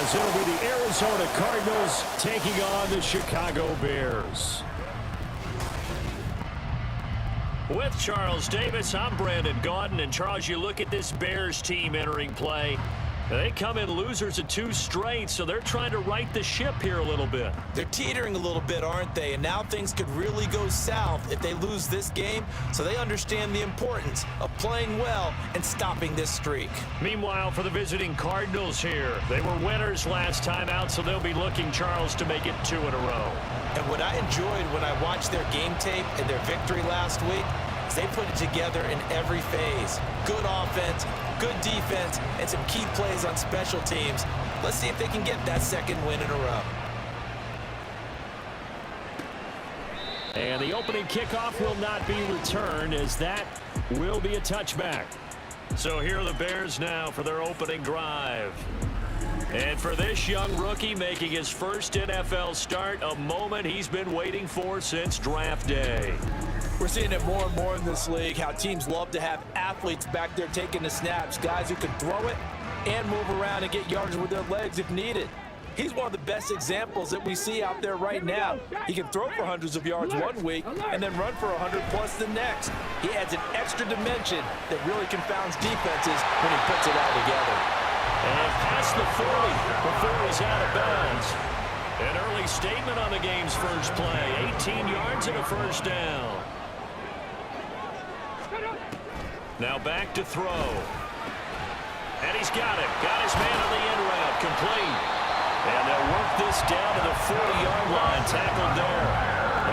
as it'll be the Arizona Cardinals taking on the Chicago Bears. With Charles Davis, I'm Brandon Gaudin. And Charles, you look at this Bears team entering play. They come in losers of 2 straight, so they're trying to right the ship here a little bit. They're teetering a little bit, aren't they? And now things could really go south if they lose this game, so they understand the importance of playing well and stopping this streak. Meanwhile, for the visiting Cardinals here, they were winners last time out, so they'll be looking, Charles, to make it 2 in a row. And what I enjoyed when I watched their game tape and their victory last week is they put it together in every phase. Good offense, good defense, and some key plays on special teams. Let's see if they can get that 2nd win in a row. And the opening kickoff will not be returned, as that will be a touchback. So here are the Bears now for their opening drive. And for this young rookie making his first NFL start, a moment he's been waiting for since draft day. We're seeing it more and more in this league, how teams love to have athletes back there taking the snaps, guys who can throw it and move around and get yards with their legs if needed. He's one of the best examples that we see out there right now. He can throw for hundreds of yards one week and then run for 100+ the next. He adds an extra dimension that really confounds defenses when he puts it all together. And past the 40 before he's out of bounds. An early statement on the game's first play. 18 yards and a first down. Now back to throw. And he's got it. Got his man on the in route. Complete. And they'll work this down to the 40-yard line. Tackled there.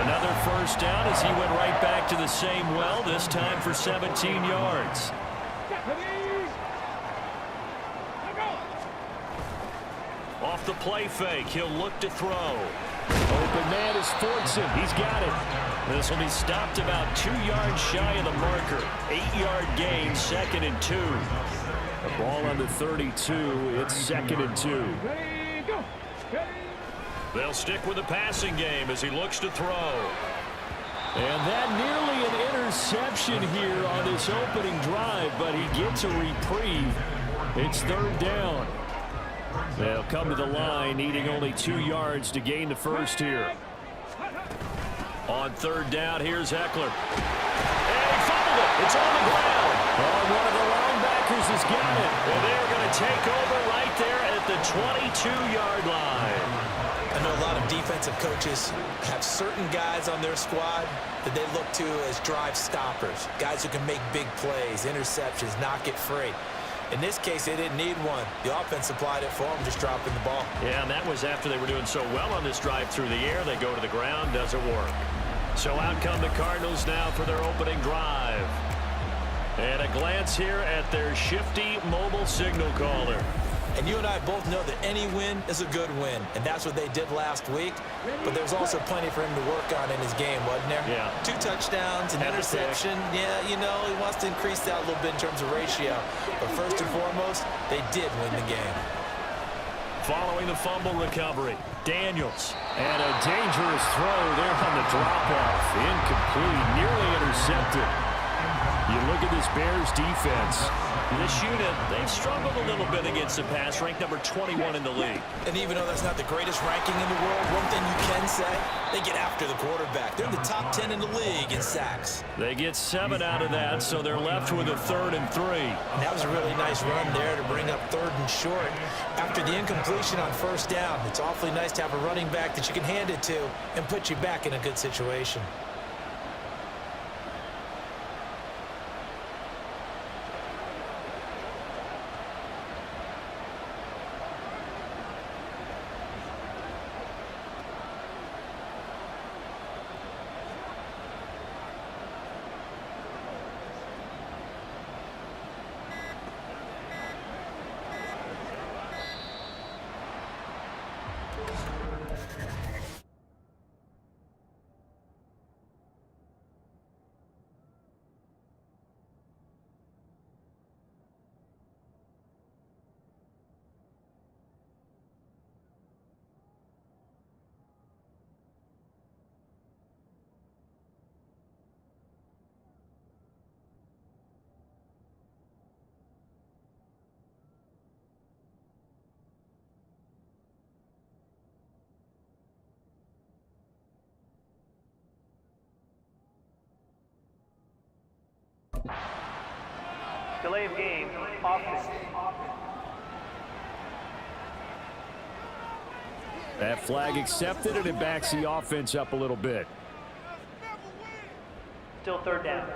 Another first down as he went right back to the same well, this time for 17 yards. Off the play fake, he'll look to throw. Open man is Fortson. He's got it. This will be stopped about 2 yards shy of the marker. 8-yard gain, 2nd and 2. The ball on the 32. It's 2nd and 2. They'll stick with the passing game as he looks to throw. And that nearly an interception here on this opening drive, but he gets a reprieve. It's 3rd down. They'll come to the line, needing only 2 yards to gain the first here. On 3rd down, here's Eckler. And he fumbled it. It's on the ground. Oh, one of the linebackers has got it. And they're going to take over right there at the 22-yard line. I know a lot of defensive coaches have certain guys on their squad that they look to as drive stoppers, guys who can make big plays, interceptions, knock it free. In this case, they didn't need one. The offense supplied it for them, just dropping the ball. Yeah, and that was after they were doing so well on this drive through the air. They go to the ground, doesn't work. So out come the Cardinals now for their opening drive. And a glance here at their shifty mobile signal caller. And you and I both know that any win is a good win, and that's what they did last week. But there's also plenty for him to work on in his game, wasn't there? Yeah. 2 touchdowns, an interception. Yeah, you know, he wants to increase that a little bit in terms of ratio. But first and foremost, they did win the game. Following the fumble recovery, Daniels. And a dangerous throw there on the drop-off. Incomplete, nearly intercepted. You look at this Bears defense. This unit, they've struggled a little bit against the pass, ranked number 21 in the league. And even though that's not the greatest ranking in the world, one thing you can say, they get after the quarterback. They're in the top 10 in the league in sacks. They get 7 out of that, so they're left with a 3rd and 3. And that was a really nice run there to bring up 3rd and short. After the incompletion on 1st down, it's awfully nice to have a running back that you can hand it to and put you back in a good situation. Delay of game, offense. That flag accepted, and it backs the offense up a little bit. Still third down.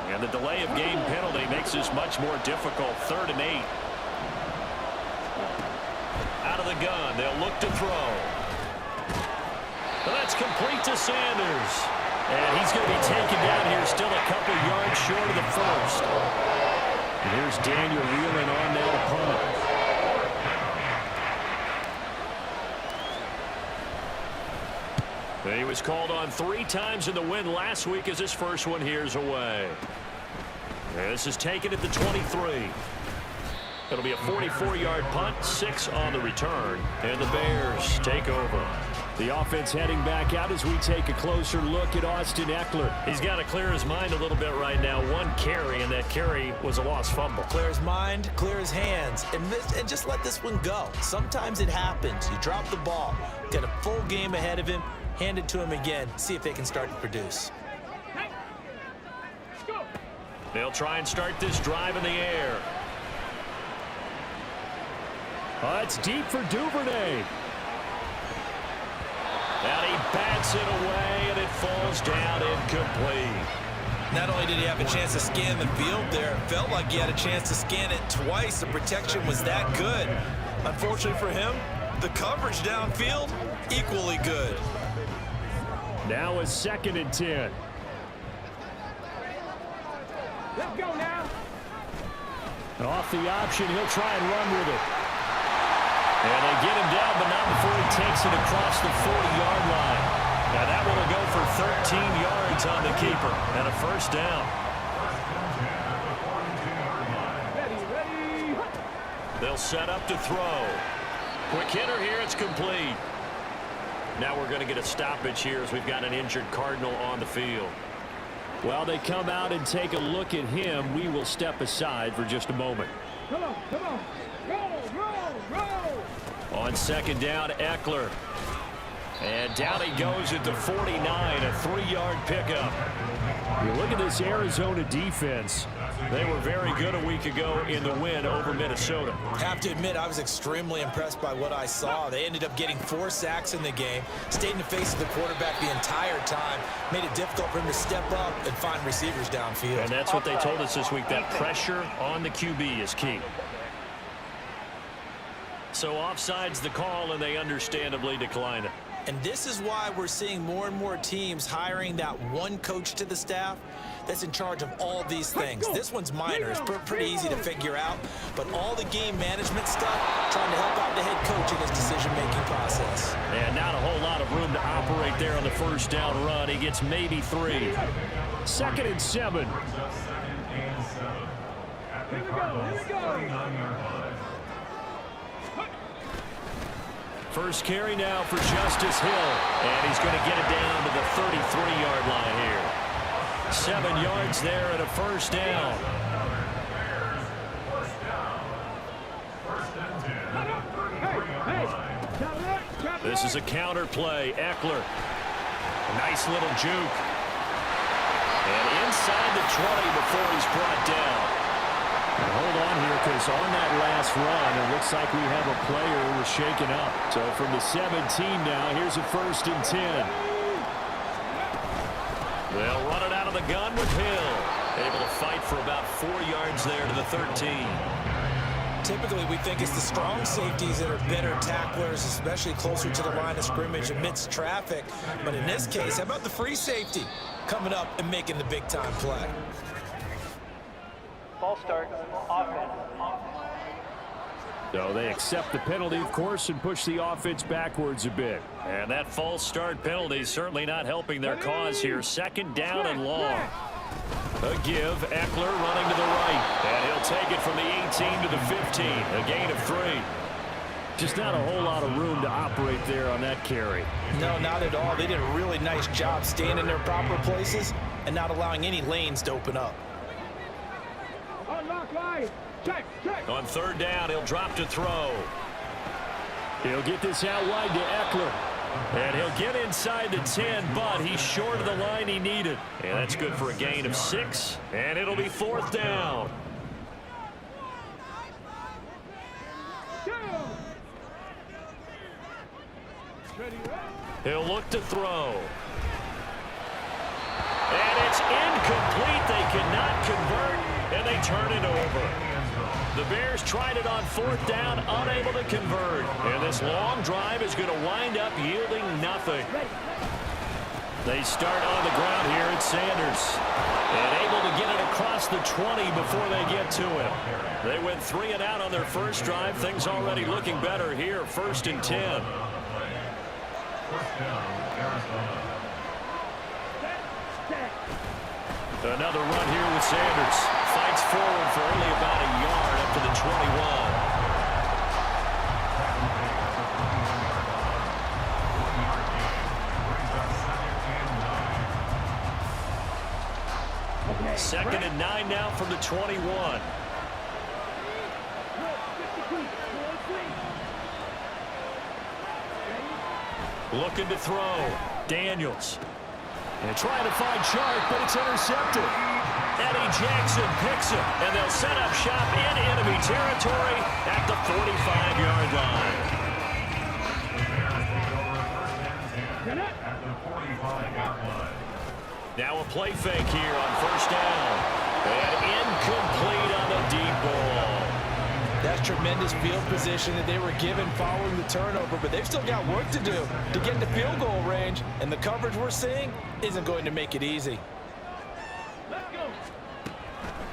And the delay of game penalty makes this much more difficult. 3rd and 8. Out of the gun, they'll look to throw. But that's complete to Sanders. And he's going to be taken down here, still a couple yards short of the first. And here's Daniel Wheeling on now to punt. He was called on 3 times in the win last week as his first one here's away. And this is taken at the 23. It'll be a 44-yard punt, 6 on the return, and the Bears take over. The offense heading back out as we take a closer look at Austin Eckler. He's got to clear his mind a little bit right now. 1 carry, and that carry was a lost fumble. Clear his mind, clear his hands, and just let this one go. Sometimes it happens. You drop the ball, got a full game ahead of him, hand it to him again, see if they can start to produce. They'll try and start this drive in the air. It's deep for Duvernay. And he bats it away, and it falls down incomplete. Not only did he have a chance to scan the field there, it felt like he had a chance to scan it twice. The protection was that good. Unfortunately for him, the coverage downfield, equally good. Now a 2nd and 10. Let's go now. And off the option, he'll try and run with it. And they get him down, but not before he takes it across the 40-yard line. Now that one will go for 13 yards on the keeper and a first down. Ready. They'll set up to throw. Quick hitter here, it's complete. Now we're going to get a stoppage here as we've got an injured Cardinal on the field. While they come out and take a look at him, we will step aside for just a moment. Come on. Roll. On 2nd down, Eckler. And down he goes at the 49, a 3-yard pickup. You look at this Arizona defense. They were very good a week ago in the win over Minnesota. Have to admit, I was extremely impressed by what I saw. They ended up getting 4 sacks in the game, stayed in the face of the quarterback the entire time, made it difficult for him to step up and find receivers downfield. And that's what they told us this week, that pressure on the QB is key. So offside's the call, and they understandably decline it. And this is why we're seeing more and more teams hiring that one coach to the staff that's in charge of all these things. This one's minor. It's pretty easy to figure out. But all the game management stuff, trying to help out the head coach in his decision-making process. And not a whole lot of room to operate there on the first down run. He gets maybe 3. 2nd and 7. Here we go. First carry now for Justice Hill. And he's going to get it down to the 33-yard line here. 7 yards there and a first down. This is a counter play. Eckler. A nice little juke. And inside the 20 before he's brought down. Hold on here, because on that last run, it looks like we have a player who was shaken up. So from the 17 now, here's a 1st and 10. They'll run it out of the gun with Hill. Able to fight for about 4 yards there to the 13. Typically, we think it's the strong safeties that are better tacklers, especially closer to the line of scrimmage amidst traffic. But in this case, how about the free safety coming up and making the big-time play? False start, offense. So they accept the penalty, of course, and push the offense backwards a bit. And that false start penalty is certainly not helping their cause here. 2nd down and long. A give, Eckler running to the right. And he'll take it from the 18 to the 15. A gain of 3. Just not a whole lot of room to operate there on that carry. No, not at all. They did a really nice job staying in their proper places and not allowing any lanes to open up. Unlock line. Check. On 3rd down, he'll drop to throw. He'll get this out wide to Eckler. And he'll get inside the 10, but he's short of the line he needed. And that's good for a gain of 6. And it'll be 4th down. He'll look to throw. And it's incomplete. They cannot convert, and they turn it over. The Bears tried it on 4th down, unable to convert. And this long drive is going to wind up yielding nothing. They start on the ground here at Sanders. And able to get it across the 20 before they get to him. They went 3 and out on their first drive. Things already looking better here. 1st and 10. Another run here with Sanders. Fights forward for only about a yard up to the 21. Second and 9 now from the 21. Looking to throw. Daniels. And trying to find Sharp, but it's intercepted. Eddie Jackson picks it, and they'll set up shop in enemy territory at the 45-yard line. Now a play fake here on 1st down. And incomplete on the deep ball. That's tremendous field position that they were given following the turnover, but they've still got work to do to get into field goal range, and the coverage we're seeing isn't going to make it easy.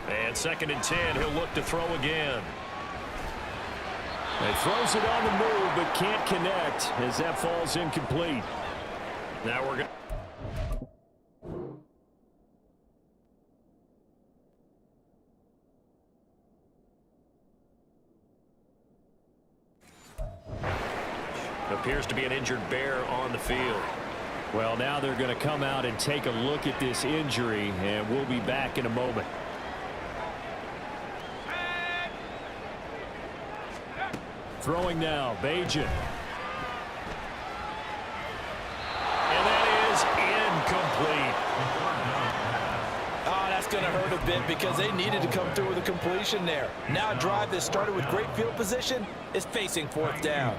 And 2nd and 10, he'll look to throw again. He throws it on the move, but can't connect as that falls incomplete. Now we're going to... Appears to be an injured Bear on the field. Well, now they're going to come out and take a look at this injury, and we'll be back in a moment. Throwing now, Bajan. And that is incomplete. Oh, that's going to hurt a bit because they needed to come through with a completion there. Now a drive that started with great field position is facing 4th down.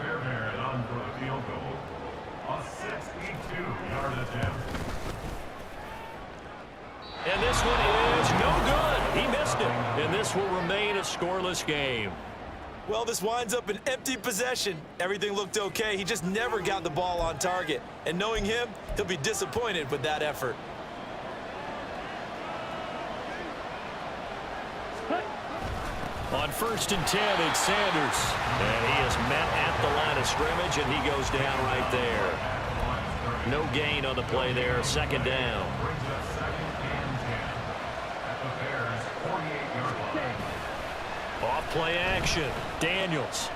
And this one is no good. He missed it. And this will remain a scoreless game. Well, this winds up an empty possession. Everything looked okay. He just never got the ball on target. And knowing him, he'll be disappointed with that effort. On 1st and 10, it's Sanders. And he is met at the line of scrimmage, and he goes down right there. No gain on the play there. 2nd down. Off play action. Daniels.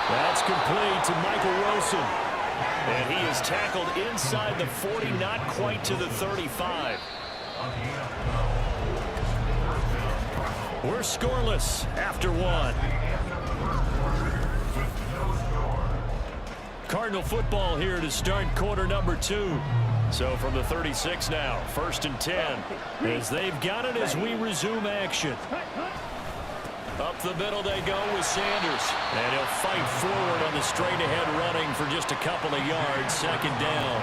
That's complete to Michael Wilson. And he is tackled inside the 40, not quite to the 35. We're scoreless after 1. Cardinal football here to start quarter number 2. So from the 36 now, 1st and 10, as they've got it as we resume action. Up the middle they go with Sanders. And he'll fight forward on the straight-ahead running for just a couple of yards. 2nd down.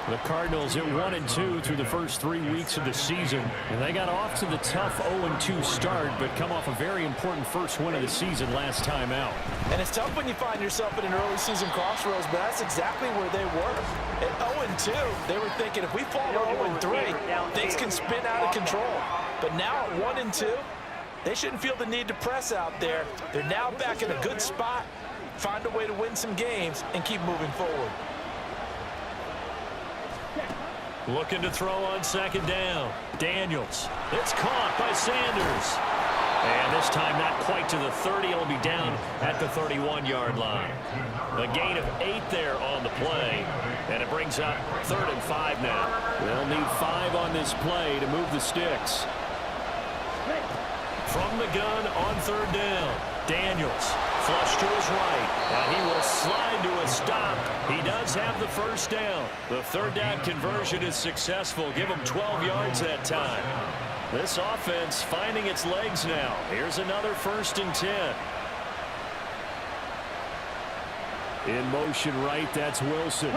The Cardinals at 1-2 through the first 3 weeks of the season. And they got off to the tough 0-2 start, but come off a very important first win of the season last time out. And it's tough when you find yourself at an early season crossroads, but that's exactly where they were. At 0-2, they were thinking if we fall to 0-3, things can spin out of control. But now at 1-2, they shouldn't feel the need to press out there. They're now back in a good spot, find a way to win some games, and keep moving forward. Looking to throw on 2nd down. Daniels. It's caught by Sanders. And this time not quite to the 30. It'll be down at the 31-yard line. A gain of 8 there on the play. And it brings up 3rd and 5 now. They'll need 5 on this play to move the sticks. From the gun on 3rd down. Daniels flush to his right, and he will slide to a stop. He does have the first down. The third down conversion is successful. Give him 12 yards that time. This offense finding its legs now. Here's another 1st and 10. In motion right, that's Wilson.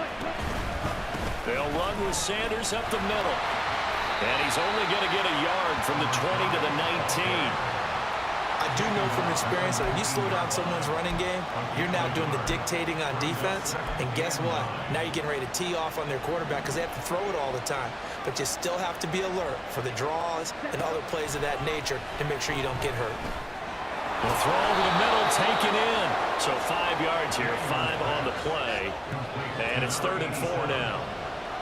They'll run with Sanders up the middle. And he's only going to get a yard from the 20 to the 19. I do know from experience that when you slow down someone's running game, you're now doing the dictating on defense. And guess what? Now you're getting ready to tee off on their quarterback because they have to throw it all the time. But you still have to be alert for the draws and other plays of that nature to make sure you don't get hurt. The throw over the middle taken in. So 5 yards here, 5 on the play. And it's 3rd and 4 now.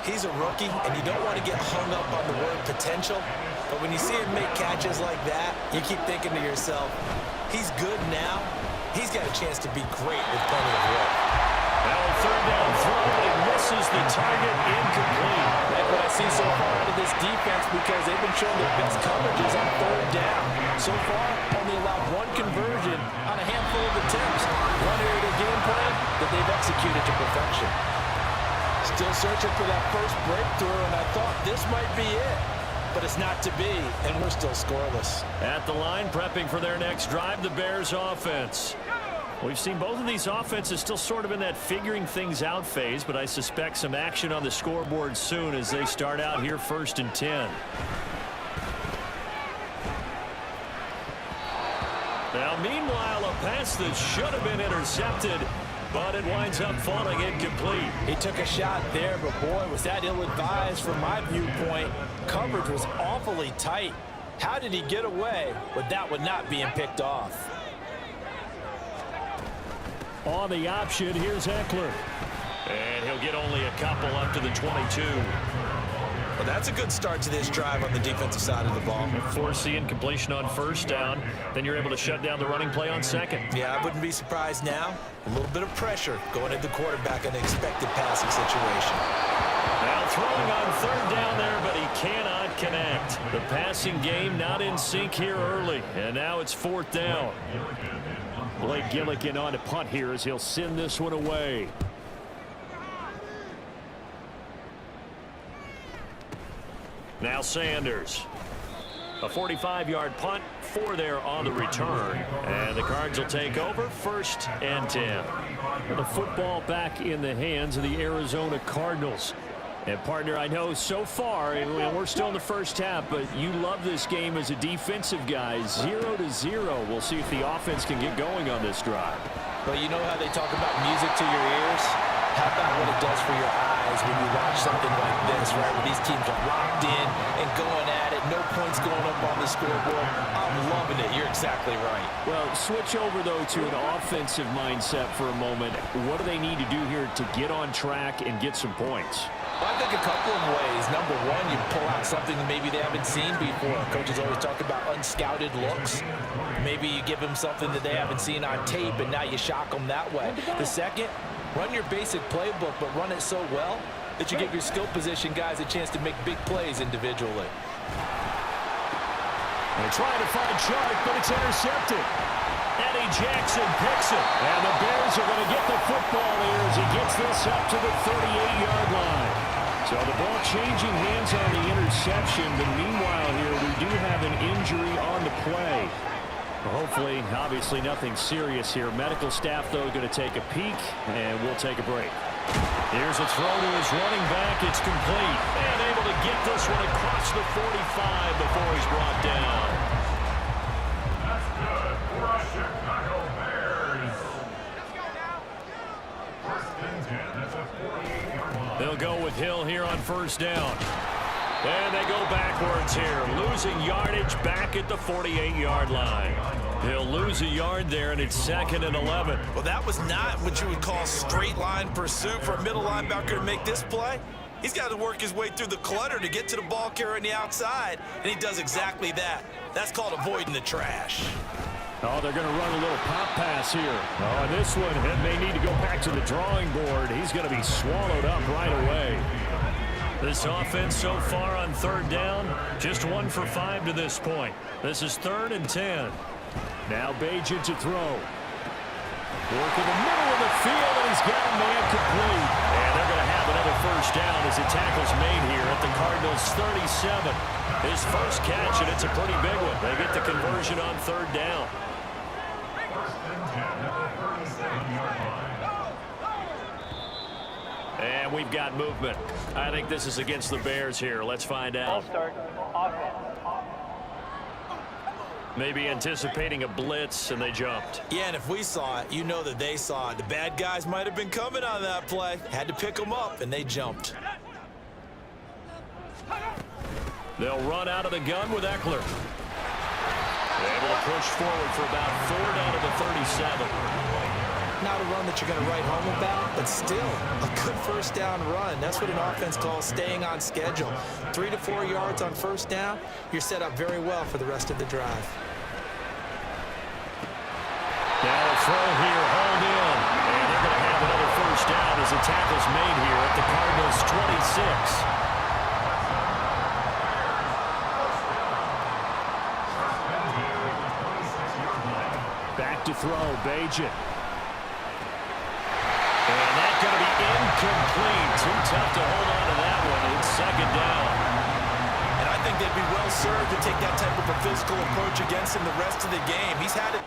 He's a rookie, and you don't want to get hung up on the word potential. But when you see him make catches like that, you keep thinking to yourself, he's good now. He's got a chance to be great with plenty of work. Now a 3rd down throw, and misses the target, incomplete. Like what I see so far out of this defense, because they've been showing their best coverages on 3rd down. So far, only allowed 1 conversion on a handful of attempts. One area of the game plan that they've executed to perfection. Still searching for that first breakthrough, and I thought this might be it. But it's not to be, and we're still scoreless. At the line, prepping for their next drive, the Bears offense. We've seen both of these offenses still sort of in that figuring things out phase, but I suspect some action on the scoreboard soon as they start out here 1st and 10. Now, meanwhile, a pass that should have been intercepted, but it winds up falling incomplete. He took a shot there, but boy, was that ill-advised from my viewpoint. Coverage was awfully tight. How did he get away with that one not being picked off? On the option, here's Eckler. And he'll get only a couple up to the 22. Well, that's a good start to this drive on the defensive side of the ball. Force the incompletion on 1st down. Then you're able to shut down the running play on 2nd. Yeah, I wouldn't be surprised now. A little bit of pressure going at the quarterback in an expected passing situation. Now throwing on 3rd down there, but he cannot connect. The passing game not in sync here early. And now it's 4th down. Blake Gillikin on to punt here as he'll send this one away. Now Sanders. A 45-yard punt, 4 there on the return. And the Cards will take over 1st and 10. The football back in the hands of the Arizona Cardinals. And, partner, I know so far, and we're still in the first half, but you love this game as a defensive guy. 0-0. We'll see if the offense can get going on this drive. Well, you know how they talk about music to your ears? How about what it does for your eyes when you watch something like this, right? Where these teams are locked in and going at it. No points going up on the scoreboard. I'm loving it. You're exactly right. Well, switch over, though, to an offensive mindset for a moment. What do they need to do here to get on track and get some points? Well, I think a couple of ways. Number one, you pull out something that maybe they haven't seen before. Coaches always talk about unscouted looks. Maybe you give them something that they haven't seen on tape, and now you shock them that way. The second, run your basic playbook, but run it so well that you give your skill position guys a chance to make big plays individually. They're trying to find Chark, but it's intercepted. Eddie Jackson picks it. And the Bears are going to get the football here as he gets this up to the 38-yard line. So the ball changing hands on the interception, but meanwhile here we do have an injury on the play. Hopefully, obviously nothing serious here. Medical staff, though, going to take a peek, and we'll take a break. Here's a throw to his running back. It's complete. And able to get this one across the 45 before he's brought down. That's good for our Chicago Bears. First and 10 at the 48-yard line. They'll go with Hill here on 1st down. And they go backwards here, losing yardage back at the 48-yard line. He'll lose a yard there, and it's 2nd and 11. Well, that was not what you would call straight line pursuit for a middle linebacker to make this play. He's got to work his way through the clutter to get to the ball carrier on the outside, and he does exactly that. That's called avoiding the trash. Oh, they're going to run a little pop pass here. Oh, and this one may need to go back to the drawing board. He's going to be swallowed up right away. This offense so far on 3rd down, just 1 for 5 to this point. This is 3rd and 10. Now Bajan to throw. Work in the middle of the field, and he's got a man complete. And they're going to have another first down as the tackle's made here at the Cardinals' 37. His first catch, and it's a pretty big one. They get the conversion on third down. First and 10 at the 37-yard line. And we've got movement. I think this is against the Bears here. Let's find Ball out. start. Offense. Maybe anticipating a blitz, and they jumped. Yeah, and if we saw it, you know that they saw it. The bad guys might have been coming on that play. Had to pick them up, and they jumped. They'll run out of the gun with Eckler. Able to push forward for about 4 down to the 37. Not a run that you're going to write home about, but still a good first down run. That's what an offense calls staying on schedule. 3 to 4 yards on first down, you're set up very well for the rest of the drive. Now a throw here, hauled in. And they're going to have another first down as the tackle's made here at the Cardinals' 26. Back to throw, Bajan. And that's going to be incomplete. Too tough to hold on to that one. It's second down. And I think they'd be well served to take that type of a physical approach against him the rest of the game. He's had it.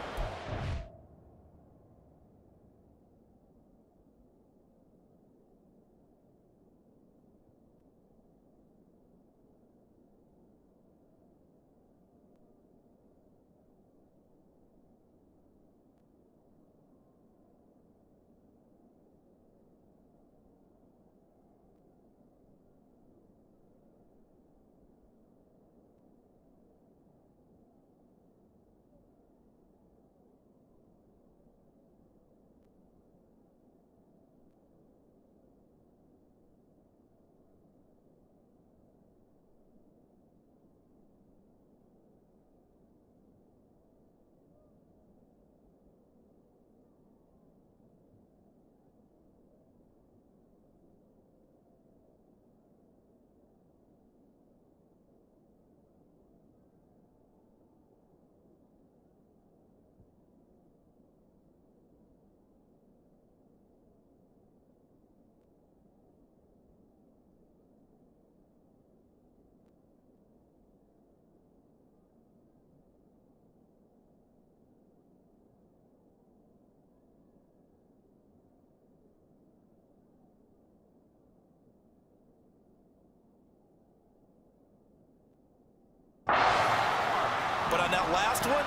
But on that last one,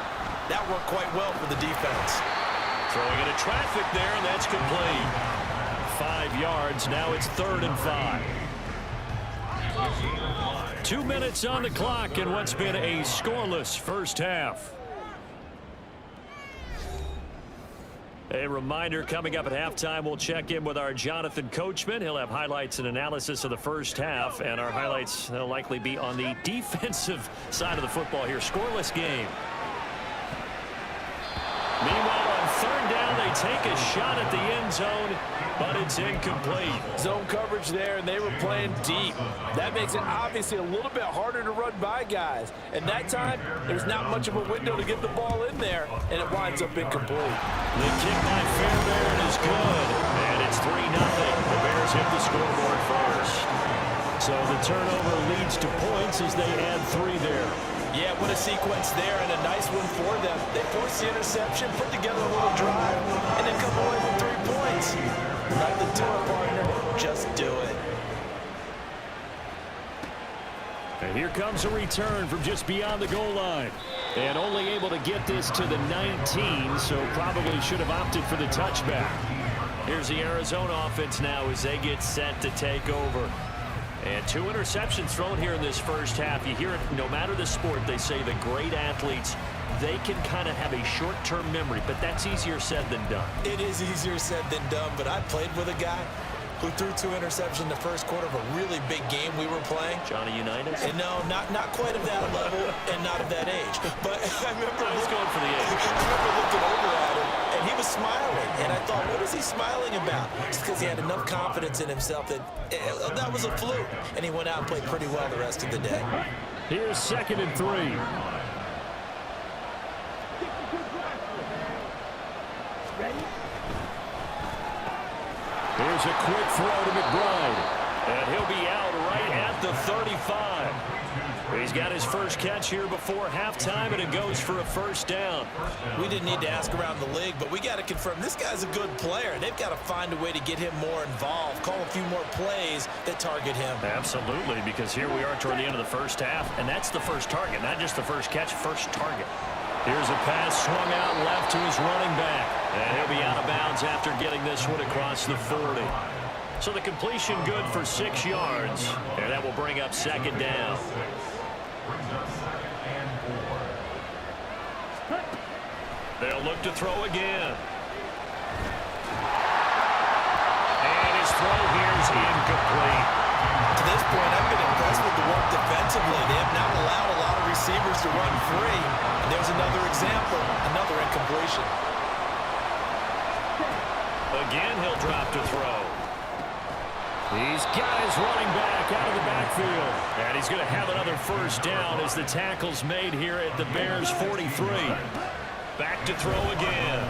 that worked quite well for the defense. Throwing into traffic there, and that's complete. 5 yards. Now it's 3rd and 5. 2 minutes on the clock in what's been a scoreless first half. A reminder, coming up at halftime, we'll check in with our Jonathan Coachman. He'll have highlights and analysis of the first half, and our highlights will likely be on the defensive side of the football here. Scoreless game. Meanwhile, on 3rd down, they take a shot at the end zone, but it's incomplete. Zone coverage there, and they were playing deep. That makes it obviously a little bit harder to run by guys. And that time, there's not much of a window to get the ball in there, and it winds up incomplete. The kick by Fairbairn is good, and it's 3-0. The Bears hit the scoreboard first. So the turnover leads to points as they add 3 there. Yeah, what a sequence there, and a nice one for them. They forced the interception, put together a little drive, and then come away with 3 points. Nothing to it, partner. Just do it. And here comes a return from just beyond the goal line. And only able to get this to the 19, so probably should have opted for the touchback. Here's the Arizona offense now as they get set to take over. And 2 interceptions thrown here in this first half. You hear it, no matter the sport, they say the great athletes, they can kind of have a short-term memory, but that's easier said than done. It is easier said than done, but I played with a guy who threw 2 interceptions in the first quarter of a really big game we were playing. Johnny Unitas? And no, not quite of that level and not of that age. But I remember I was going for the age. I remember looking over at him, and he was smiling. And I thought, what is he smiling about? It's because he had enough confidence in himself that that was a fluke. And he went out and played pretty well the rest of the day. Here's 2nd and 3. Here's a quick throw to McBride. And he'll be out right at the 35. He's got his first catch here before halftime, and it goes for a first down. We didn't need to ask around the league, but we got to confirm this guy's a good player. They've got to find a way to get him more involved, call a few more plays that target him. Absolutely, because here we are toward the end of the first half, and that's the first target, not just the first catch, first target. Here's a pass swung out left to his running back. And he'll be out of bounds after getting this one across the 40. So the completion good for 6 yards, and that will bring up second down. They'll look to throw again. And his throw here is incomplete. To this point, I've been impressed with the work defensively. They have not allowed a lot of receivers to run free. And there's another example, another incompletion. Again, he'll drop to throw. He's got his running back out of the backfield. And he's going to have another first down as the tackle's made here at the Bears' 43. Back to throw again.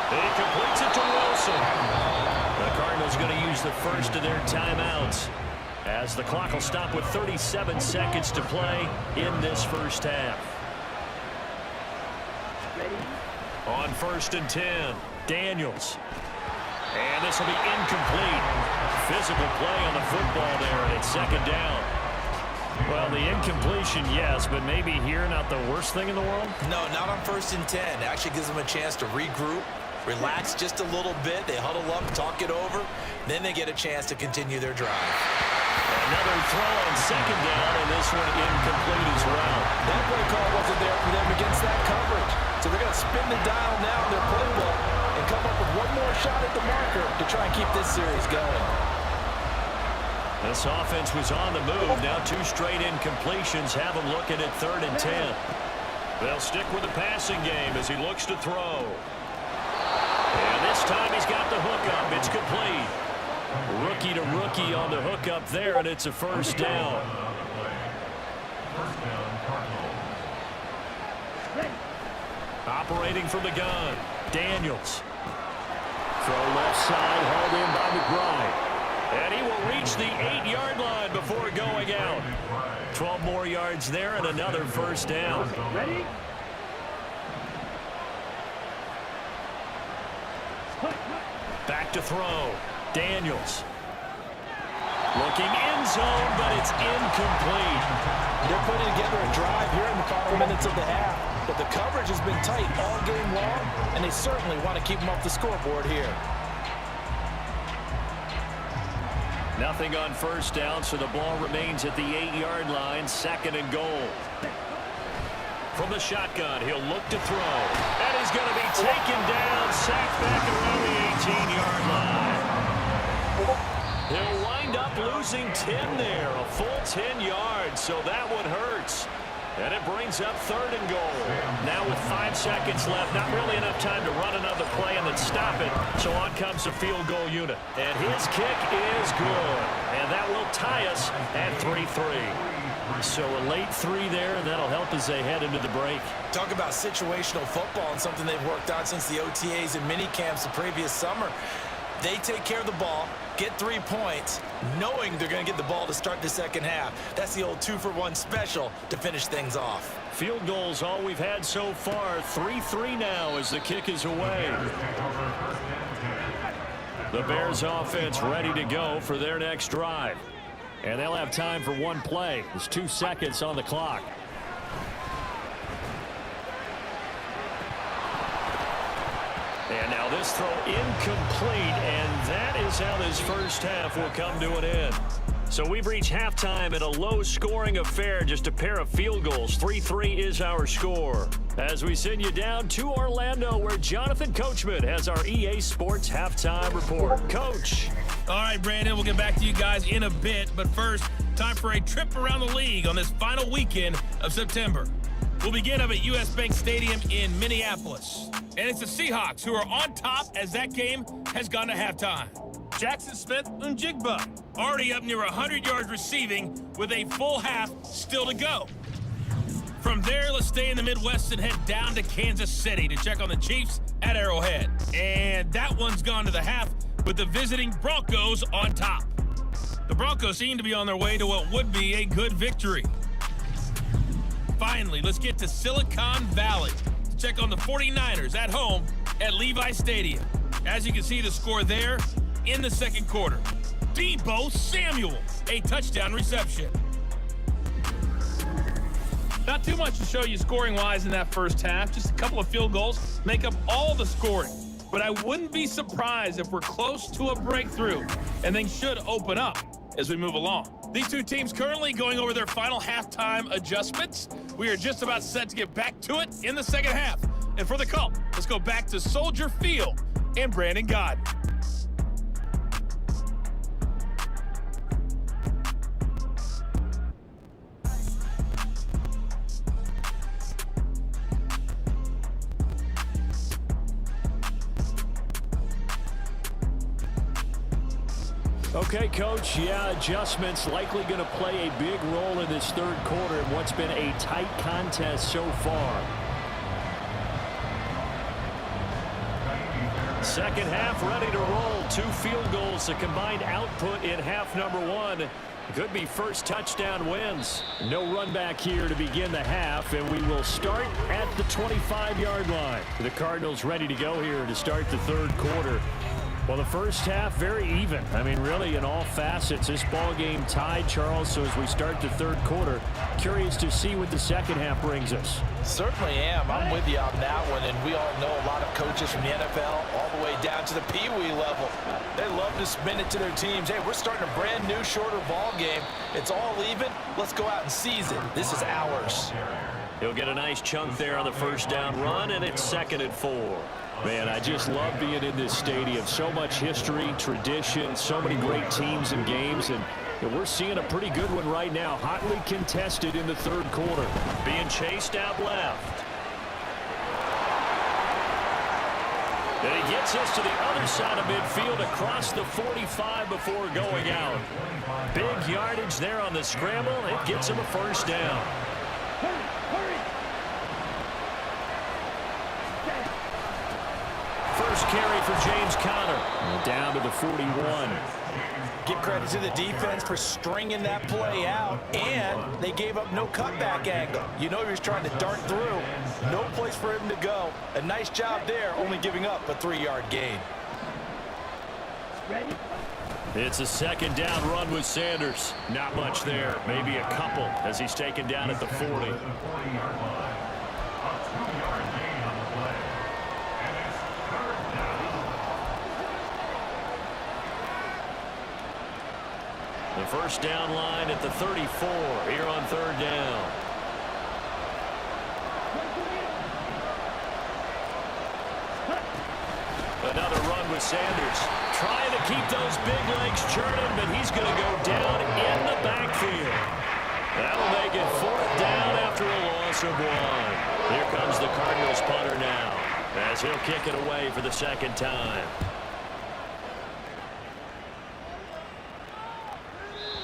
He completes it to Wilson. The Cardinals going to use the first of their timeouts as the clock will stop with 37 seconds to play in this first half. On 1st and 10, Daniels. And this will be incomplete. Physical play on the football there, and it's second down. Well, the incompletion, yes, but maybe here not the worst thing in the world? No, not on 1st and 10. It actually gives them a chance to regroup, relax just a little bit. They huddle up, talk it over. Then they get a chance to continue their drive. Another throw on second down, and this one incomplete as well. That play call wasn't there for them against that coverage. So they're going to spin the dial now in their playbook and come up with one more shot at the marker to try and keep this series going. This offense was on the move. Now 2 straight incompletions have them looking at 3rd and 10. They'll stick with the passing game as he looks to throw. And this time he's got the hookup. It's complete. Rookie to rookie on the hookup there, and it's a first down. Operating from the gun, Daniels. Throw left side, hauled in by McBride. And he will reach the 8-yard line before going out. 12 more yards there and another first down. Ready? Back to throw. Daniels. Looking end zone, but it's incomplete. They're putting together a drive here in the final minutes of the half. But the coverage has been tight all game long, and they certainly want to keep them off the scoreboard here. Nothing on first down, so the ball remains at the 8-yard line, 2nd and goal. From the shotgun, he'll look to throw. And he's going to be taken down, sacked back around the 18-yard line. He'll wind up losing 10 there, a full 10 yards, so that one hurts. And it brings up 3rd and goal. Now with 5 seconds left, not really enough time to run another play and then stop it. So on comes the field goal unit. And his kick is good. And that will tie us at 3-3. So a late 3 there, and that'll help as they head into the break. Talk about situational football and something they've worked on since the OTAs and mini camps the previous summer. They take care of the ball, get 3 points, knowing they're going to get the ball to start the second half. That's the old 2-for-1 special to finish things off. Field goals all we've had so far. 3-3 now as the kick is away. The Bears offense ready to go for their next drive. And they'll have time for 1 play. There's 2 seconds on the clock. And now this throw incomplete, and that is how this first half will come to an end. So we've reached halftime in a low-scoring affair, just a pair of field goals. 3-3 is our score. As we send you down to Orlando, where Jonathan Coachman has our EA Sports halftime report. Coach. All right, Brandon, we'll get back to you guys in a bit. But first, time for a trip around the league on this final weekend of September. We'll begin up at US Bank Stadium in Minneapolis. And it's the Seahawks who are on top as that game has gone to halftime. Jackson Smith-Njigba already up near 100 yards receiving with a full half still to go. From there, let's stay in the Midwest and head down to Kansas City to check on the Chiefs at Arrowhead. And that one's gone to the half with the visiting Broncos on top. The Broncos seem to be on their way to what would be a good victory. Finally, let's get to Silicon Valley to check on the 49ers at home at Levi Stadium. As you can see, the score there in the second quarter. Deebo Samuel, a touchdown reception. Not too much to show you scoring-wise in that first half. Just a couple of field goals make up all the scoring. But I wouldn't be surprised if we're close to a breakthrough, and things should open up as we move along. These two teams currently going over their final halftime adjustments. We are just about set to get back to it in the second half. And for the call, let's go back to Soldier Field and Brandon Godden. Okay, Coach, yeah, adjustments likely going to play a big role in this third quarter in what's been a tight contest so far. Second half ready to roll. 2 field goals, the combined output in half number 1. Could be first touchdown wins. No run back here to begin the half, and we will start at the 25-yard line. The Cardinals ready to go here to start the third quarter. Well, the first half, very even. I mean, really, in all facets, this ball game tied, Charles. So as we start the third quarter, curious to see what the second half brings us. Certainly am. I'm with you on that one. And we all know a lot of coaches from the NFL all the way down to the Pee-wee level. They love to spin it to their teams. Hey, we're starting a brand new, shorter ball game. It's all even. Let's go out and seize it. This is ours. He'll get a nice chunk there on the first down run, and it's 2nd and 4. Man, I just love being in this stadium. So much history, tradition, so many great teams and games, and we're seeing a pretty good one right now. Hotly contested in the third quarter. Being chased out left. And he gets us to the other side of midfield across the 45 before going out. Big yardage there on the scramble. It gets him a first down. First carry for James Conner. Down to the 41. Give credit to the defense for stringing that play out, and they gave up no cutback angle. You know he was trying to dart through. No place for him to go. A nice job there, only giving up a 3-yard gain. Ready? It's a second down run with Sanders. Not much there. Maybe a couple as he's taken down at the 40. 40-yard line. A 2-yard gain on the play. And it's 3rd down. The first down line at the 34 here on 3rd down. Another run with Sanders. Trying to keep those big legs churning, but he's going to go down in the backfield. That'll make it 4th down after a loss of 1. Here comes the Cardinals punter now, as he'll kick it away for the second time.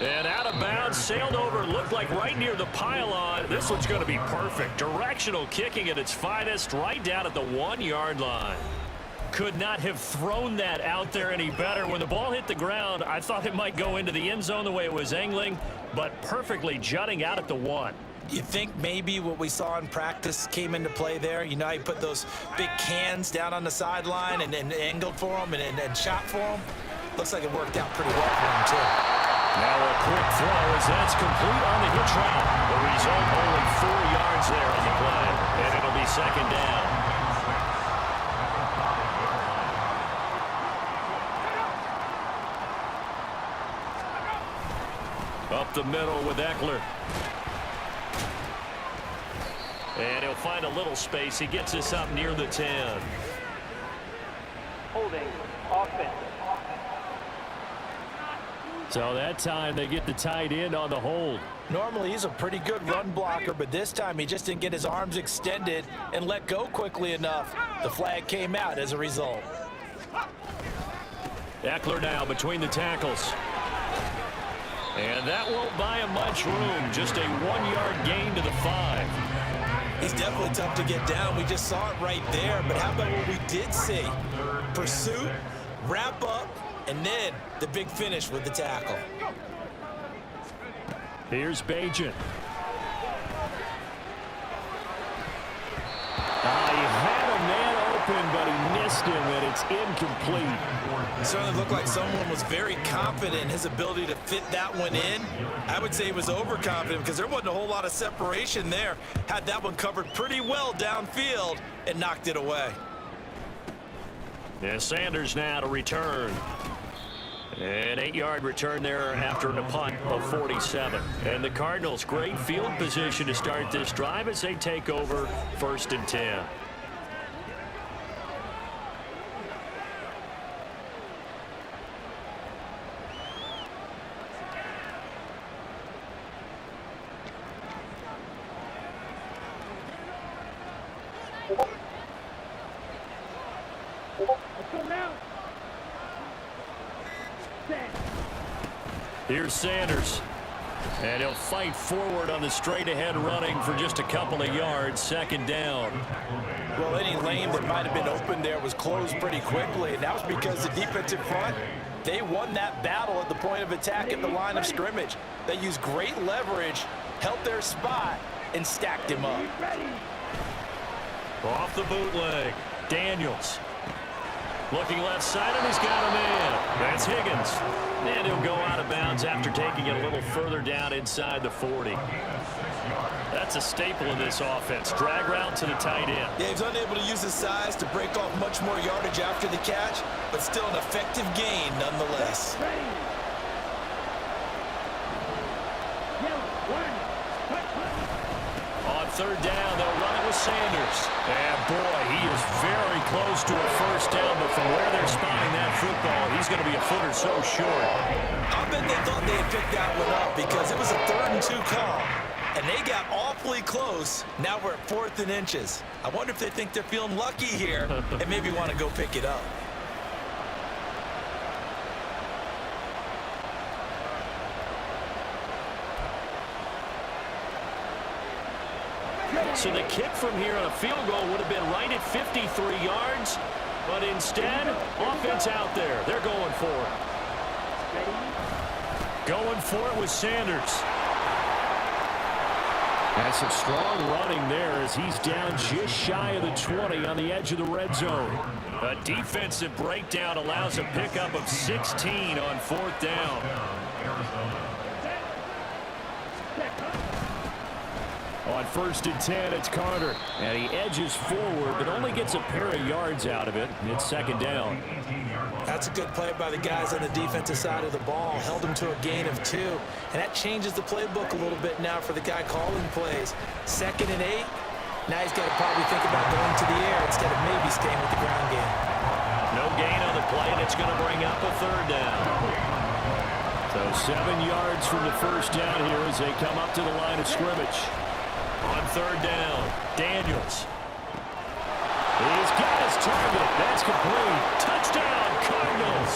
And out of bounds, sailed over, looked like right near the pylon. This one's going to be perfect. Directional kicking at its finest, right down at the 1-yard line. Could not have thrown that out there any better. When the ball hit the ground, I thought it might go into the end zone the way it was angling, but perfectly jutting out at the 1. You think maybe what we saw in practice came into play there? You know how you put those big cans down on the sideline and angled for them and shot for them? Looks like it worked out pretty well for him, too. Now a quick throw as that's complete on the hitch route. The result, only 4 yards there on the play, and it'll be second down. Up the middle with Eckler. And he'll find a little space. He gets us up near the 10. Holding. Offense. So that time they get the tight end on the hold. Normally he's a pretty good run blocker, but this time he just didn't get his arms extended and let go quickly enough. The flag came out as a result. Eckler now between the tackles. And that won't buy him much room. Just a 1-yard gain to the 5. He's definitely tough to get down. We just saw it right there. But how about what we did see? Pursuit, wrap up, and then the big finish with the tackle. Here's Bajan. He had a man open, but he missed him, and it's incomplete. It certainly looked like someone was very confident in his ability to fit that one in. I would say he was overconfident because there wasn't a whole lot of separation there. Had that one covered pretty well downfield and knocked it away. And Sanders now to return. An 8-yard return there after a punt of 47. And the Cardinals, great field position to start this drive as they take over 1st and 10. Here's Sanders. And he'll fight forward on the straight-ahead running for just a couple of yards. 2nd down. Well, any lane that might have been open there was closed pretty quickly, and that was because the defensive front, they won that battle at the point of attack at the line of scrimmage. They used great leverage, held their spot, and stacked him up. Off the bootleg. Daniels. Looking left side, and he's got a man. That's Higgins. And he'll go out of bounds after taking it a little further down inside the 40. That's a staple in this offense. Drag route to the tight end. Yeah, he's unable to use his size to break off much more yardage after the catch, but still an effective gain nonetheless. On 3rd down, they'll run it with Sanders. And boy, he is very close to a 1st down, but from where they're spotting that football, he's going to be a foot or so short. I bet they thought they had picked that one up because it was a 3rd and 2 call, and they got awfully close. Now we're at 4th and inches. I wonder if they think they're feeling lucky here and maybe want to go pick it up. So the kick from here on a field goal would have been right at 53 yards, but instead, offense out there. They're going for it. Going for it with Sanders. Has some strong running there as he's down just shy of the 20 on the edge of the red zone. A defensive breakdown allows a pickup of 16 on 4th down. On 1st and 10, it's Carter. And he edges forward, but only gets a pair of yards out of it. It's 2nd down. That's a good play by the guys on the defensive side of the ball. Held him to a gain of 2. And that changes the playbook a little bit now for the guy calling plays. 2nd and 8. Now he's got to probably think about going to the air instead of maybe staying with the ground game. No gain on the play, and it's going to bring up a 3rd down. So 7 yards from the 1st down here as they come up to the line of scrimmage. On 3rd down, Daniels. He's got his target. That's complete. Touchdown, Cardinals.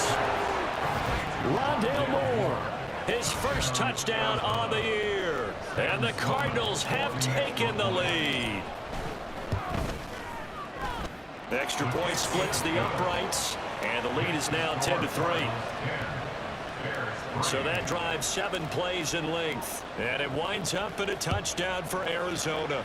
Rondale Moore. His 1st touchdown on the year. And the Cardinals have taken the lead. Extra point splits the uprights. And the lead is now 10-3. So that drives 7 plays in length. And it winds up in a touchdown for Arizona.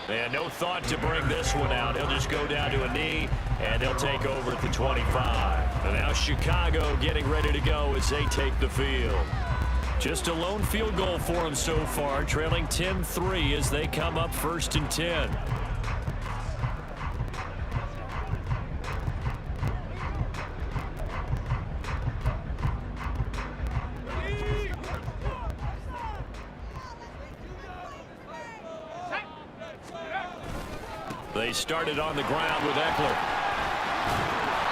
And no thought to bring this one out. He'll just go down to a knee, and they'll take over at the 25. And now Chicago getting ready to go as they take the field. Just a lone field goal for them so far, trailing 10-3 as they come up 1st and 10. They started on the ground with Eckler.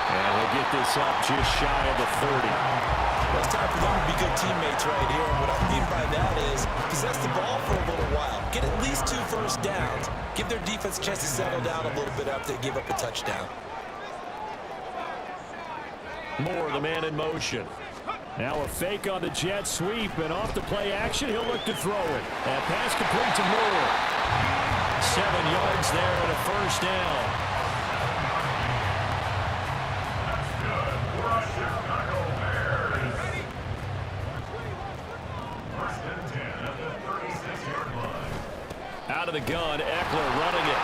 And he'll get this up just shy of the 30. Well, it's time for them to be good teammates right here. And what I mean by that is possess the ball for a little while. Get at least 2 first downs. Give their defense a chance to settle down a little bit after they give up a touchdown. Moore, the man in motion. Now a fake on the jet sweep, and off the play action, he'll look to throw it. That pass complete to Moore. 7 yards there and a first down. Out of the gun, Eckler running it.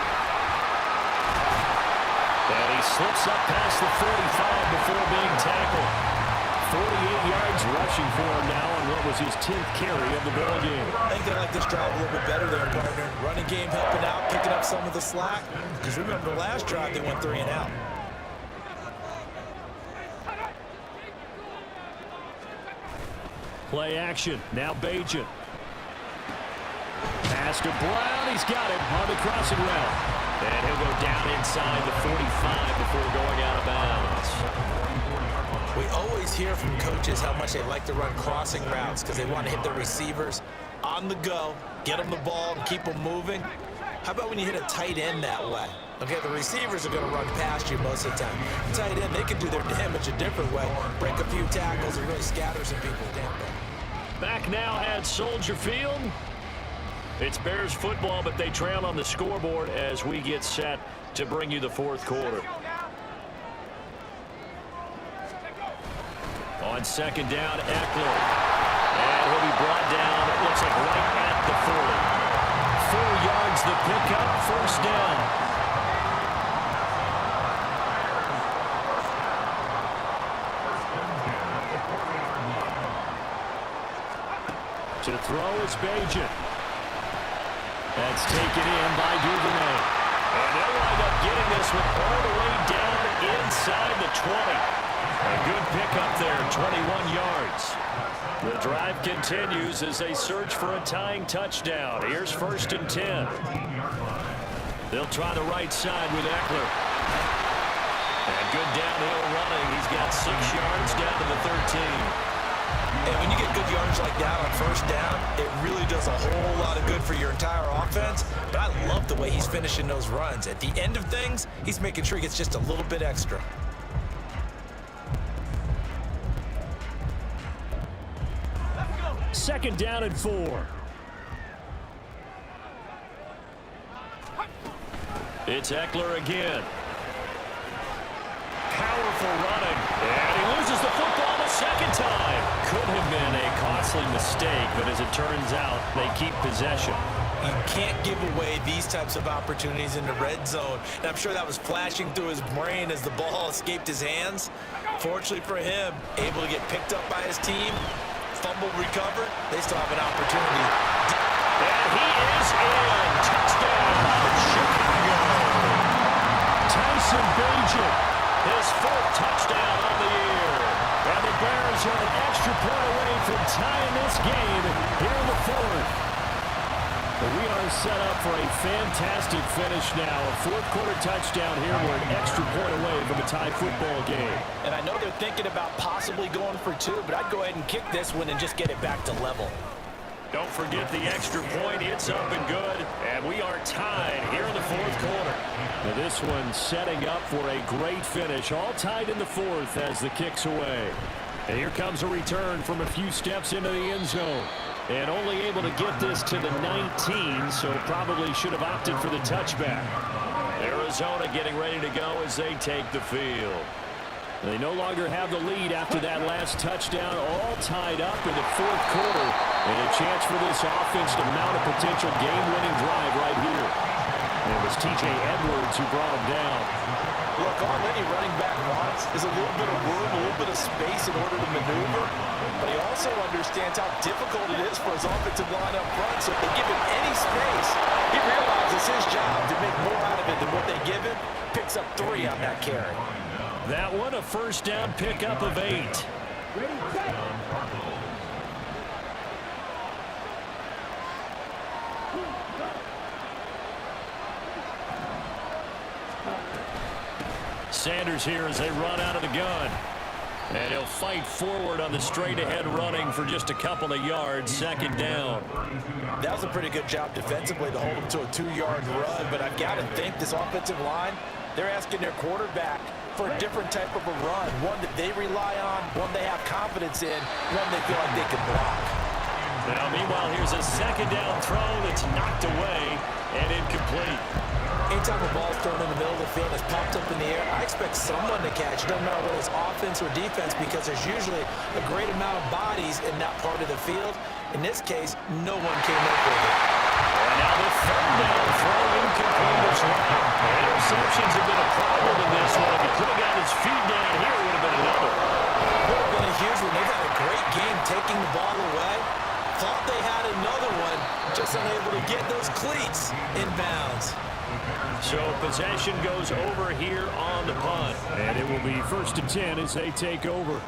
And he slips up past the 45 before being tackled. 48 yards rushing for him now on what was his 10th carry of the ball game. I think they like this drive a little bit better there, partner. Running game helping out, picking up some of the slack. Because remember, the last drive they went 3 and out. Play action. Now Bajan. Pass to Brown. He's got it on the crossing route. And he'll go down inside the 45 before going out of bounds. We always hear from coaches how much they like to run crossing routes because they want to hit their receivers on the go, get them the ball, and keep them moving. How about when you hit a tight end that way? Okay, the receivers are going to run past you most of the time. Tight end, they can do their damage a different way, break a few tackles, and really scatter some people down there. Back now at Soldier Field. It's Bears football, but they trail on the scoreboard as we get set to bring you the fourth quarter. On second down, Eckler. And he'll be brought down, it looks like right at the 40. 4 yards the pickup, first down. To throw is Bajan. That's taken in by Duvernay. And they'll wind up getting this one all the way down inside the 20. A good pickup there, 21 yards. The drive continues as they search for a tying touchdown. Here's 1st and 10. They'll try the right side with Eckler. And good downhill running. He's got 6 yards down to the 13. And when you get good yards like that on first down, it really does a whole lot of good for your entire offense. But I love the way he's finishing those runs. At the end of things, he's making sure he gets just a little bit extra. Second down and 4. It's Eckler again. Powerful running. And he loses the football the second time. Could have been a costly mistake, but as it turns out, they keep possession. You can't give away these types of opportunities in the red zone. And I'm sure that was flashing through his brain as the ball escaped his hands. Fortunately for him, able to get picked up by his team. Fumble recovered. They still have an opportunity. And he is in. Touchdown, Chicago. Tyson Bajan, his 4th touchdown on the year. And the Bears are an extra point away from tying this game here in the 4th. But we are set up for a fantastic finish now. A 4th quarter touchdown here. We're an extra point away from a tie football game. And I know they're thinking about possibly going for 2, but I'd go ahead and kick this one and just get it back to level. Don't forget the extra point. It's up and good. And we are tied here in the 4th quarter. Now this one setting up for a great finish. All tied in the 4th as the kick's away. And here comes a return from a few steps into the end zone. And only able to get this to the 19, so probably should have opted for the touchback. Arizona getting ready to go as they take the field. They no longer have the lead after that last touchdown, all tied up in the 4th quarter. And a chance for this offense to mount a potential game-winning drive right here. And it was T.J. Edwards who brought him down. Look, all any running back wants is a little bit of room, a little bit of space in order to maneuver. But he also understands how difficult it is for his offensive line up front. So if they give him any space, he realizes his job to make more out of it than what they give him. Picks up 3 on that carry. That one a first down pickup of 8. Sanders here as they run out of the gun. And he'll fight forward on the straight-ahead running for just a couple of yards. Second down. That was a pretty good job defensively to hold him to a 2-yard run. But I've got to think this offensive line, they're asking their quarterback for a different type of a run, one that they rely on, one they have confidence in, one they feel like they can block. Now, meanwhile, here's a second down throw that's knocked away and incomplete. Anytime a ball's thrown in the middle of the field, it's popped up in the air, I expect someone to catch it, no matter whether it's offense or defense, because there's usually a great amount of bodies in that part of the field. In this case, no one came up with it. And now the third down throw incomplete as well. Interceptions have been a problem in this one. If he could have got his feet down here, it would have been another. Would have been a huge one. They've had a great game taking the ball away. Thought they had another one, just unable to get those cleats in bounds. So possession goes over here on the punt. And it will be 1st and 10 as they take over.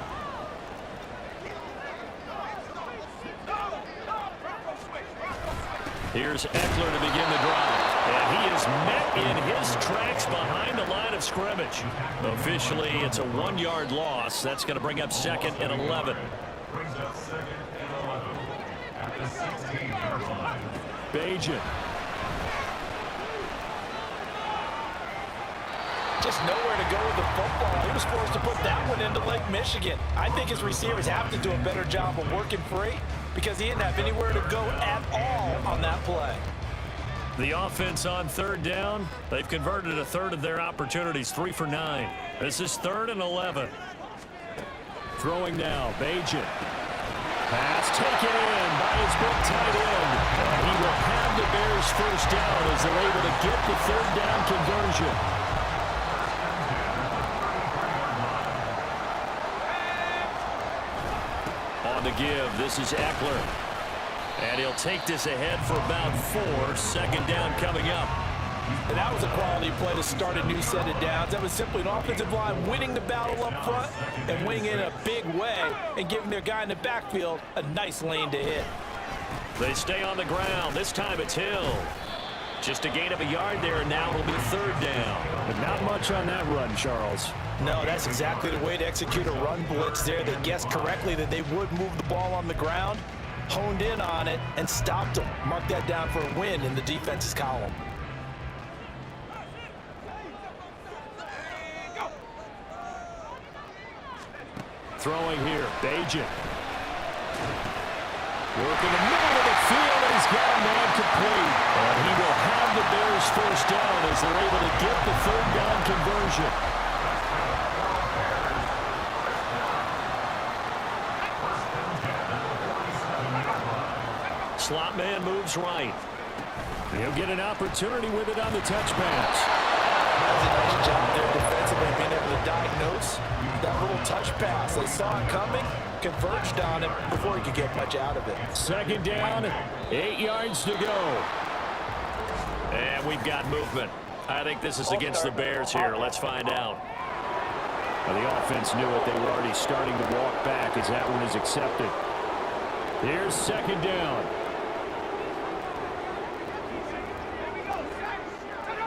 Here's Eckler to begin the drive. And he is met in his tracks behind the line of scrimmage. Officially, it's a 1-yard loss. That's going to bring up 2nd and 11. Brings up 2nd and 11 at the 16-yard line. Bajan. Just nowhere to go with the football. He was forced to put that one into Lake Michigan. I think his receivers have to do a better job of working free because he didn't have anywhere to go at all on that play. The offense on 3rd down, they've converted a third of their opportunities, 3 for 9. This is 3rd and 11. Throwing now, Bajan. Pass taken in by his big tight end. And he will have the Bears 1st down as they're able to get the 3rd down conversion. On the give, this is Eckler. And he'll take this ahead for about 4. 2nd down coming up. And that was a quality play to start a new set of downs. That was simply an offensive line winning the battle up front and winning it in a big way and giving their guy in the backfield a nice lane to hit. They stay on the ground. This time it's Hill. Just a gain of a yard there, and now it'll be 3rd down. But not much on that run, Charles. No, that's exactly the way to execute a run blitz there. They guessed correctly that they would move the ball on the ground, honed in on it, and stopped them. Mark that down for a win in the defense's column. Throwing here, Bajan. Working the middle of the field, and he's got a man complete. And he will have the Bears 1st down as they're able to get the 3rd down conversion. Slot man moves right. He'll get an opportunity with it on the touch pass. That's a nice job there defensively, being able to diagnose that little touch pass. They saw it coming, converged on him before he could get much out of it. 2nd down, 8 yards to go. And we've got movement. I think this is against the Bears here. Let's find out. Well, the offense knew it. They were already starting to walk back as that one is accepted. Here's 2nd down.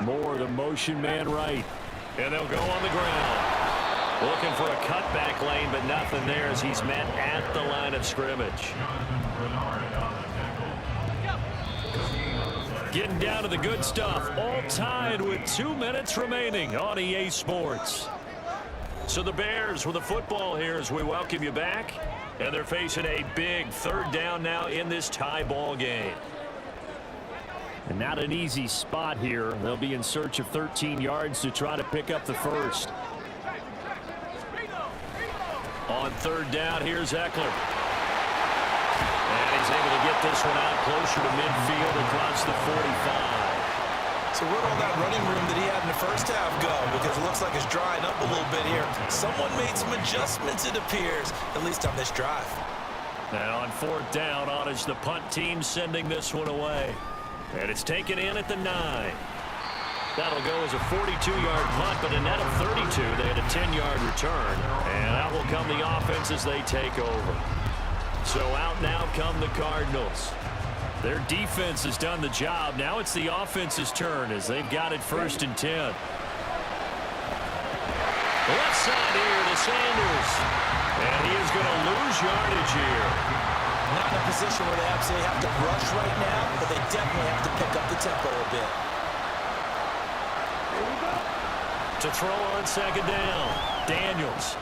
Moore, the motion man right. And they'll go on the ground. Looking for a cutback lane, but nothing there as he's met at the line of scrimmage. Getting down to the good stuff. All tied with 2 minutes remaining on EA Sports. So the Bears with the football here as we welcome you back. And they're facing a big 3rd down now in this tie ball game. And not an easy spot here. They'll be in search of 13 yards to try to pick up the 1st. On 3rd down, here's Eckler. And he's able to get this one out closer to midfield across the 45. So where'd all that running room that he had in the 1st half go? Because it looks like it's drying up a little bit here. Someone made some adjustments, it appears, at least on this drive. Now on 4th down, on is the punt team sending this one away. And it's taken in at the 9. That'll go as a 42-yard punt, but a net of 32. They had a 10-yard return. And out will come the offense as they take over. So out now come the Cardinals. Their defense has done the job. Now it's the offense's turn as they've got it 1st and 10. Left side here to Sanders. And he is going to lose yardage here. Not in a position where they absolutely have to rush right now, but they definitely have to pick up the tempo a bit. to throw on second down. Daniels.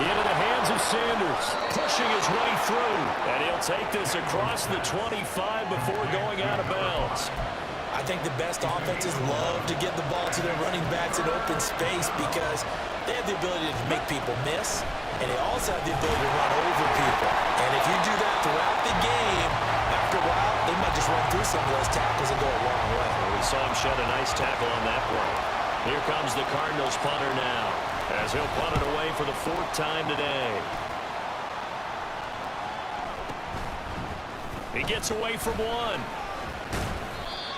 Into the hands of Sanders. Pushing his way through. And he'll take this across the 25 before going out of bounds. I think the best offenses love to give the ball to their running backs in open space because they have the ability to make people miss, and they also have the ability to run over people. And if you do that throughout the game, after a while, they might just run through some of those tackles and go a long way. Well, we saw him shed a nice tackle on that play. Here comes the Cardinals punter now, as he'll punt it away for the 4th time today. He gets away from one.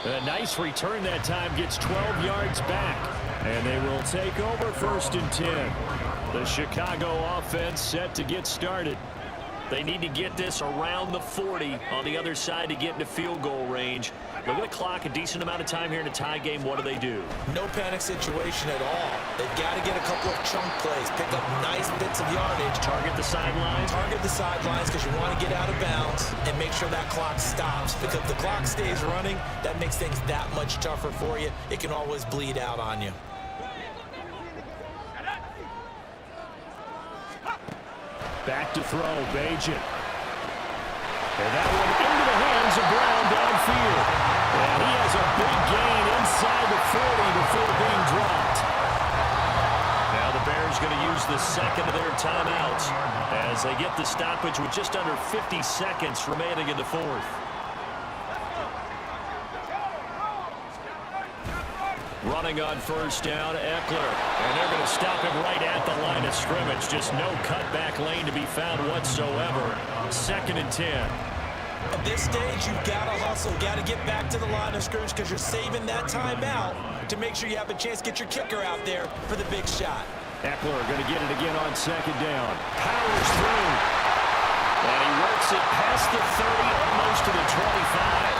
A nice return that time, gets 12 yards back. And they will take over 1st and 10. The Chicago offense set to get started. They need to get this around the 40 on the other side to get into field goal range. Look at the clock, a decent amount of time here in a tie game. What do? No panic situation at all. They've got to get a couple of chunk plays, pick up nice bits of yardage. Target the sidelines. Target the sidelines because you want to get out of bounds and make sure that clock stops. Because if the clock stays running, that makes things that much tougher for you. It can always bleed out on you. Back to throw, Bajan. And that one into the hands of Brown downfield. And he has a big gain inside the 40 before being dropped. Now the Bears going to use the second of their timeouts as they get the stoppage with just under 50 seconds remaining in the 4th. Running on 1st down, Eckler. And they're going to stop him right at the line of scrimmage. Just no cutback lane to be found whatsoever. 2nd and 10. At this stage, you've got to hustle, got to get back to the line of scrimmage because you're saving that timeout to make sure you have a chance to get your kicker out there for the big shot. Eckler going to get it again on 2nd down. Powers through. And he works it past the 30, almost to the 25.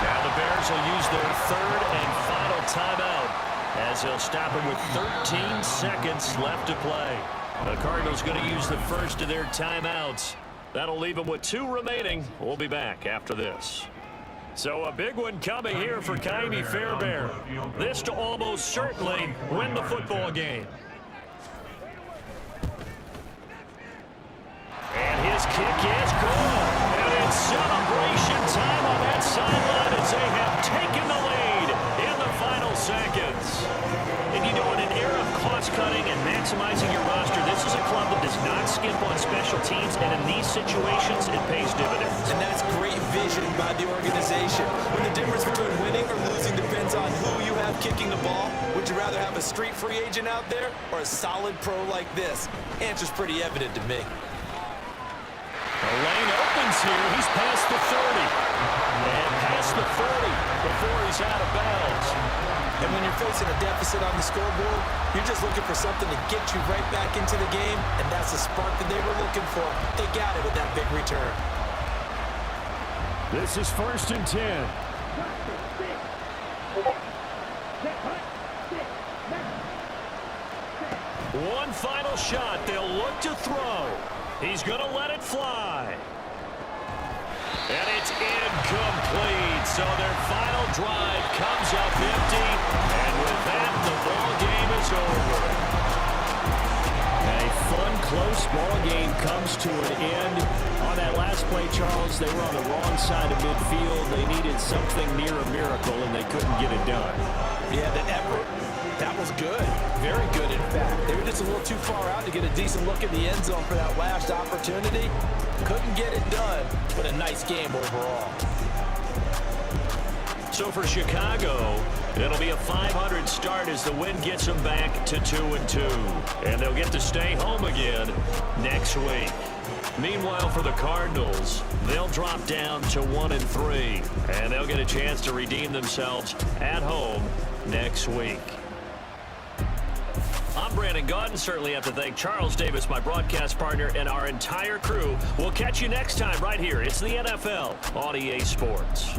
Now the Bears will use their 3rd and final timeout as they'll stop him with 13 seconds left to play. The Cardinals going to use the first of their timeouts. That'll leave them with 2 remaining. We'll be back after this. So a big one coming here for Ka'imi Fairbairn. This to almost certainly win the football game. And his kick is good. And it's celebration time on that sideline as they have taken the lead in the final seconds. And you know, in an era of cost-cutting and maximizing your roster, this is a club that does not skimp on special teams, and in these situations, it pays dividends. And that's great vision by the organization. When the difference between winning or losing depends on who you have kicking the ball, would you rather have a street free agent out there or a solid pro like this? Answer's pretty evident to me. The lane opens here. He's past the 30. And past the 40 before he's out of bounds. And when you're facing a deficit on the scoreboard, you're just looking for something to get you right back into the game, and that's the spark that they were looking for. They got it with that big return. This is 1st and 10. One final shot. They'll look to throw. He's going to let it fly. And it's incomplete. So their final drive comes up empty. And with that, the ball game is over. A fun, close ball game comes to an end. On that last play, Charles, they were on the wrong side of midfield. They needed something near a miracle, and they couldn't get it done. Yeah, the effort, that was good. Very good, in fact. They were just a little too far out to get a decent look in the end zone for that last opportunity. Couldn't get it done, but a nice game overall. So for Chicago, it'll be a 500 start as the win gets them back to 2-2. And they'll get to stay home again next week. Meanwhile, for the Cardinals, they'll drop down to 1-3. And they'll get a chance to redeem themselves at home next week. I'm Brandon Gaudin. Certainly have to thank Charles Davis, my broadcast partner, and our entire crew. We'll catch you next time right here. It's the NFL on EA Sports.